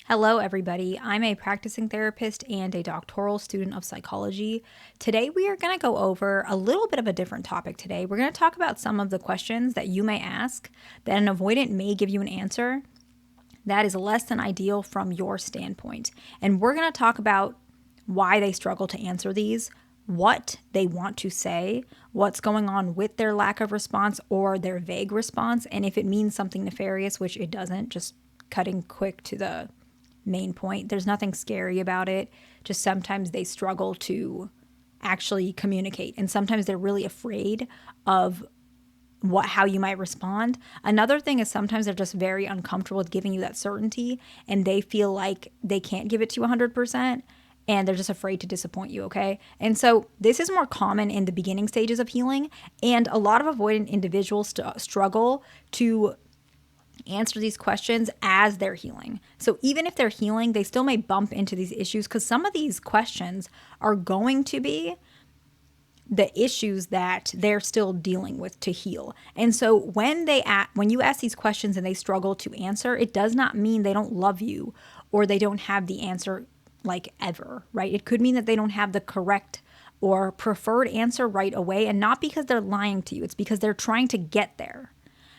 Hello, everybody. I'm a practicing therapist and a doctoral student of psychology. Today, we are going to go over a little bit of a different topic today. We're going to talk about some of the questions that you may ask that an avoidant may give you an answer that is less than ideal from your standpoint. And we're going to talk about why they struggle to answer these, what they want to say, what's going on with their lack of response or their vague response, and if it means something nefarious, which it doesn't, just cutting quick to the main point. There's nothing scary about it. Just sometimes they struggle to actually communicate, and sometimes they're really afraid of how you might respond. Another thing is sometimes they're just very uncomfortable with giving you that certainty, and they feel like they can't give it to you 100%, and they're just afraid to disappoint you, okay? And so this is more common in the beginning stages of healing, and a lot of avoidant individuals struggle to answer these questions as they're healing. So even if they're healing, they still may bump into these issues because some of these questions are going to be the issues that they're still dealing with to heal. And so when you ask these questions and they struggle to answer, it does not mean they don't love you or they don't have the answer like ever, right? It could mean that they don't have the correct or preferred answer right away, and not because they're lying to you. It's because they're trying to get there,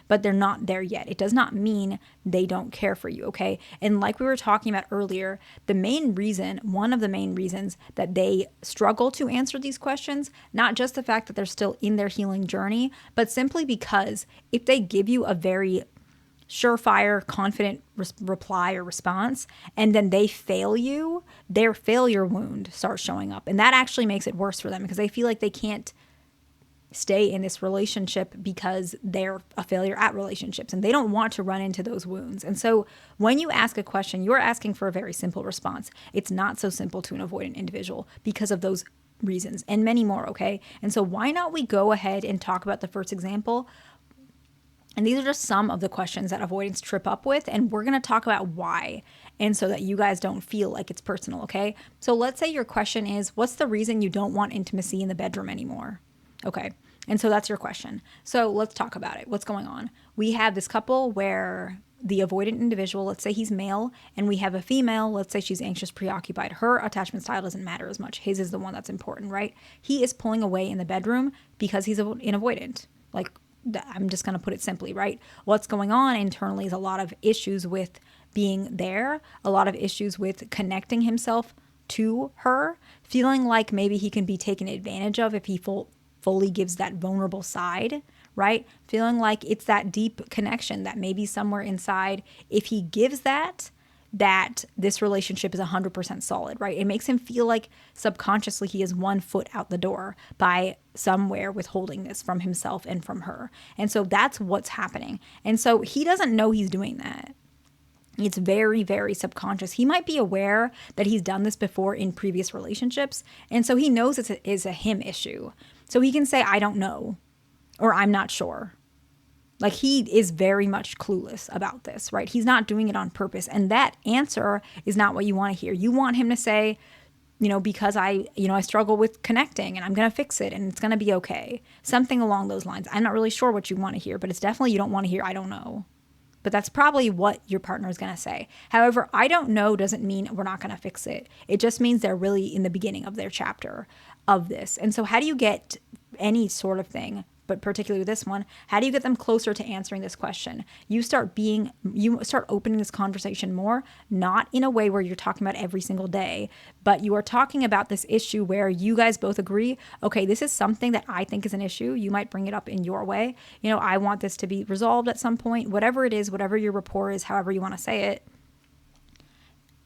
but they're not there yet. It does not mean they don't care for you, okay? And like we were talking about earlier, one of the main reasons that they struggle to answer these questions, not just the fact that they're still in their healing journey, but simply because if they give you a very surefire, confident reply or response, and then they fail you, their failure wound starts showing up. And that actually makes it worse for them because they feel like they can't stay in this relationship because they're a failure at relationships and they don't want to run into those wounds. And so when you ask a question, you're asking for a very simple response. It's not so simple to an avoidant individual because of those reasons and many more, okay? And so why not we go ahead and talk about the first example? And these are just some of the questions that avoidants trip up with, and we're going to talk about why, and so that you guys don't feel like it's personal, okay? So let's say your question is, what's the reason you don't want intimacy in the bedroom anymore? Okay, and so that's your question. So let's talk about it. What's going on? We have this couple where the avoidant individual, let's say he's male, and we have a female, let's say she's anxious, preoccupied. Her attachment style doesn't matter as much. His is the one that's important, right? He is pulling away in the bedroom because he's an avoidant. Like, I'm just going to put it simply, right? What's going on internally is a lot of issues with being there, a lot of issues with connecting himself to her, feeling like maybe he can be taken advantage of if he fully gives that vulnerable side, right? Feeling like it's that deep connection that maybe somewhere inside, if he gives that this relationship is 100% solid, right? It makes him feel like subconsciously he is 1 foot out the door by somewhere withholding this from himself and from her. And so that's what's happening. And so he doesn't know he's doing that. It's very, very subconscious. He might be aware that he's done this before in previous relationships. And so he knows it is a him issue. So he can say, I don't know, or I'm not sure. Like, he is very much clueless about this, right? He's not doing it on purpose. And that answer is not what you want to hear. You want him to say, because I struggle with connecting and I'm going to fix it and it's going to be okay. Something along those lines. I'm not really sure what you want to hear, but it's definitely you don't want to hear, I don't know. But that's probably what your partner is going to say. However, I don't know doesn't mean we're not going to fix it. It just means they're really in the beginning of their chapter of this. And so how do you get any sort of thing, but particularly with this one, how do you get them closer to answering this question? You start opening this conversation more, not in a way where you're talking about every single day, but you are talking about this issue where you guys both agree, okay, this is something that I think is an issue. You might bring it up in your way. I want this to be resolved at some point, whatever it is, whatever your rapport is, however you want to say it.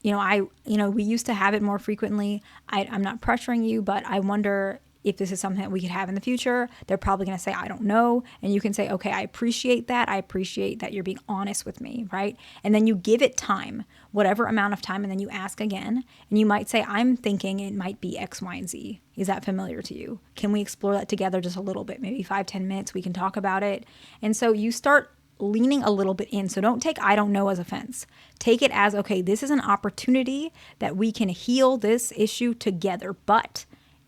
We used to have it more frequently. I'm not pressuring you, but I wonder if this is something that we could have in the future. They're probably going to say, I don't know. And you can say, okay, I appreciate that. I appreciate that you're being honest with me, right? And then you give it time, whatever amount of time, and then you ask again. And you might say, I'm thinking it might be X, Y, and Z. Is that familiar to you? Can we explore that together just a little bit? Maybe 5-10 minutes, we can talk about it. And so you start leaning a little bit in. So don't take I don't know as offense. Take it as, okay, this is an opportunity that we can heal this issue together, but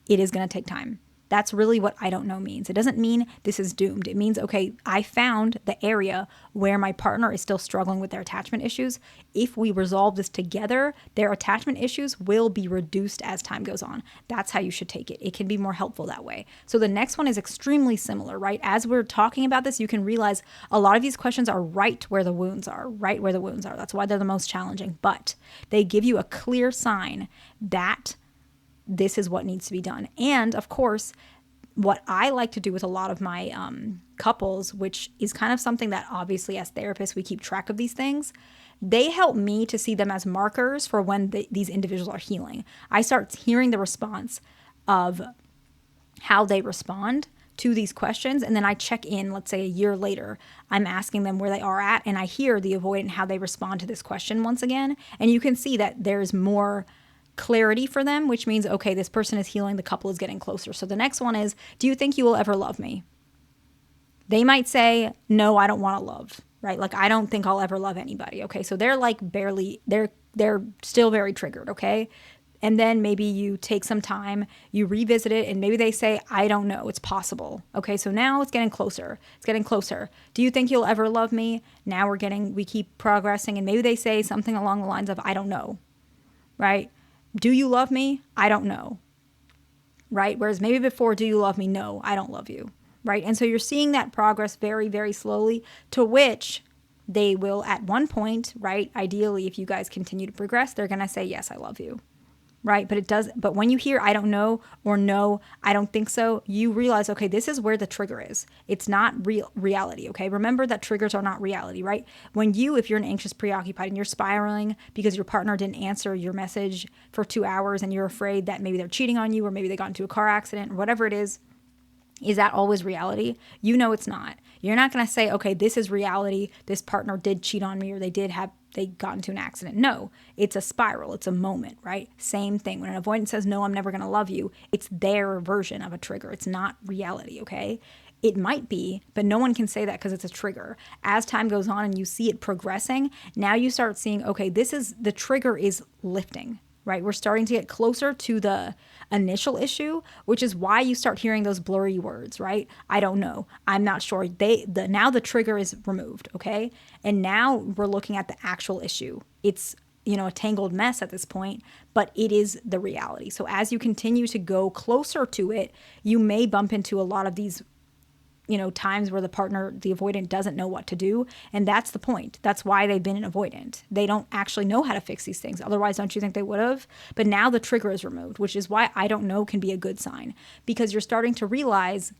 it is going to take time. That's really what I don't know means. It doesn't mean this is doomed. It means, okay, I found the area where my partner is still struggling with their attachment issues. If we resolve this together, their attachment issues will be reduced as time goes on. That's how you should take it. It can be more helpful that way. So the next one is extremely similar, right? As we're talking about this, you can realize a lot of these questions are right where the wounds are, right where the wounds are. That's why they're the most challenging, but they give you a clear sign that this is what needs to be done. And of course, what I like to do with a lot of my couples, which is kind of something that obviously as therapists, we keep track of these things. They help me to see them as markers for when these individuals are healing. I start hearing the response of how they respond to these questions. And then I check in, let's say a year later, I'm asking them where they are at, and I hear the avoidant, how they respond to this question once again. And you can see that there's more clarity for them, which means, okay, this person is healing, the couple is getting closer. So the next one is, do you think you will ever love me? They might say, no, I don't want to love, right? Like, I don't think I'll ever love anybody. Okay. So they're like they're still very triggered. Okay. And then maybe you take some time, you revisit it, and maybe they say, I don't know, it's possible. Okay, so now it's getting closer. It's getting closer. Do you think you'll ever love me? Now we keep progressing, and maybe they say something along the lines of, I don't know, right? Do you love me? I don't know, right? Whereas maybe before, do you love me? No, I don't love you, right? And so you're seeing that progress very, very slowly, to which they will at one point, right? Ideally, if you guys continue to progress, they're going to say, yes, I love you. Right. But when you hear, I don't know, or no, I don't think so, you realize, okay, this is where the trigger is. It's not reality. Okay. Remember that triggers are not reality, right? If you're an anxious preoccupied and you're spiraling because your partner didn't answer your message for 2 hours and you're afraid that maybe they're cheating on you, or maybe they got into a car accident, or whatever it is that always reality? You know, it's not. You're not going to say, okay, this is reality. This partner did cheat on me, or they got into an accident. No, it's a spiral. It's a moment, right? Same thing. When an avoidant says, no, I'm never going to love you, it's their version of a trigger. It's not reality, okay? It might be, but no one can say that because it's a trigger. As time goes on and you see it progressing, now you start seeing, okay, the trigger is lifting, right? We're starting to get closer to the initial issue, which is why you start hearing those blurry words, right? I don't know. I'm not sure. Now the trigger is removed, okay? And now we're looking at the actual issue. It's, a tangled mess at this point, but it is the reality. So as you continue to go closer to it, you may bump into a lot of these times where the avoidant doesn't know what to do. And that's the point. That's why they've been an avoidant. They don't actually know how to fix these things. Otherwise, don't you think they would have? But now the trigger is removed, which is why I don't know can be a good sign, because you're starting to realize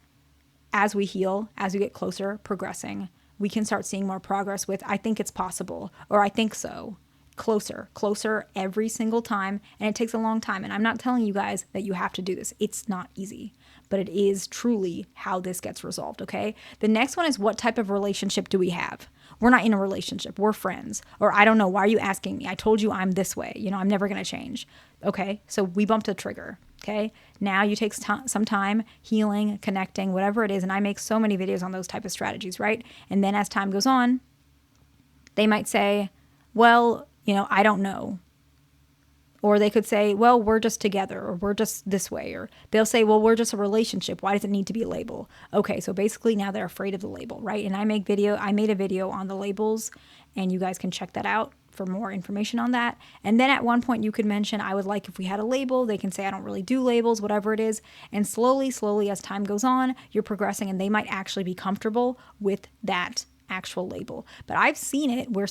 as we heal, as we get closer, progressing, we can start seeing more progress with, I think it's possible, or I think so. Closer every single time. And it takes a long time. And I'm not telling you guys that you have to do this. It's not easy, but it is truly how this gets resolved, okay? The next one is, what type of relationship do we have? We're not in a relationship. We're friends. Or, I don't know. Why are you asking me? I told you I'm this way. I'm never going to change. Okay, so we bumped a trigger, okay? Now you take some time healing, connecting, whatever it is. And I make so many videos on those type of strategies, right? And then as time goes on, they might say, well, I don't know. Or they could say, well, we're just together, or we're just this way. Or they'll say, well, we're just a relationship. Why does it need to be a label? Okay, so basically now they're afraid of the label, right? And I made a video on the labels, and you guys can check that out for more information on that. And then at one point you could mention, I would like if we had a label. They can say, I don't really do labels, whatever it is. And slowly, as time goes on, you're progressing, and they might actually be comfortable with that actual label. But I've seen it where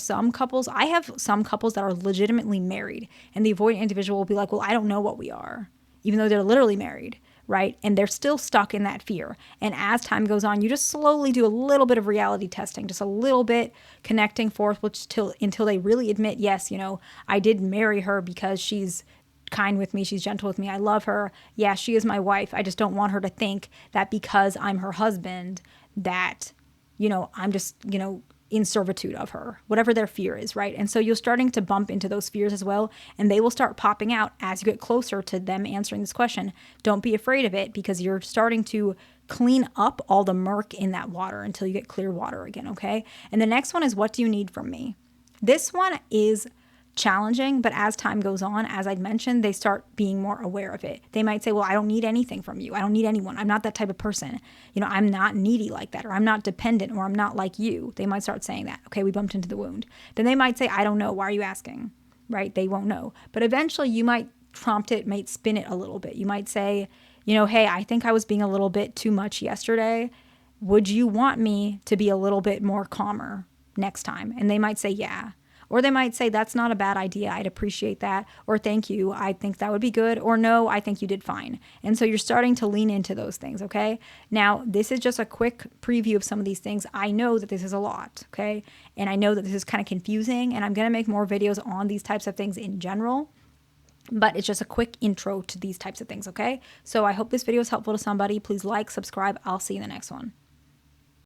I have some couples that are legitimately married, and the avoidant individual will be like, well, I don't know what we are, even though they're literally married, right? And they're still stuck in that fear. And as time goes on, you just slowly do a little bit of reality testing, just a little bit connecting forth, until they really admit, yes, I did marry her because she's kind with me, she's gentle with me, I love her. Yeah, she is my wife. I just don't want her to think that because I'm her husband that I'm just, in servitude of her, whatever their fear is, right? And so you're starting to bump into those fears as well, and they will start popping out as you get closer to them answering this question. Don't be afraid of it, because you're starting to clean up all the murk in that water until you get clear water again, okay? And the next one is, what do you need from me? This one is challenging, but as time goes on, as I'd mentioned, they start being more aware of it. They might say, well, I don't need anything from you. I don't need anyone. I'm not that type of person. I'm not needy like that, or I'm not dependent, or I'm not like you. They might start saying that. Okay, we bumped into the wound. Then they might say, I don't know. Why are you asking? Right? They won't know. But eventually you might prompt it, might spin it a little bit. You might say, hey, I think I was being a little bit too much yesterday. Would you want me to be a little bit more calmer next time? And they might say, yeah. Or they might say, that's not a bad idea. I'd appreciate that. Or thank you. I think that would be good. Or no, I think you did fine. And so you're starting to lean into those things, okay? Now, this is just a quick preview of some of these things. I know that this is a lot, okay? And I know that this is kind of confusing, and I'm going to make more videos on these types of things in general. But it's just a quick intro to these types of things, okay? So I hope this video is helpful to somebody. Please like, subscribe. I'll see you in the next one.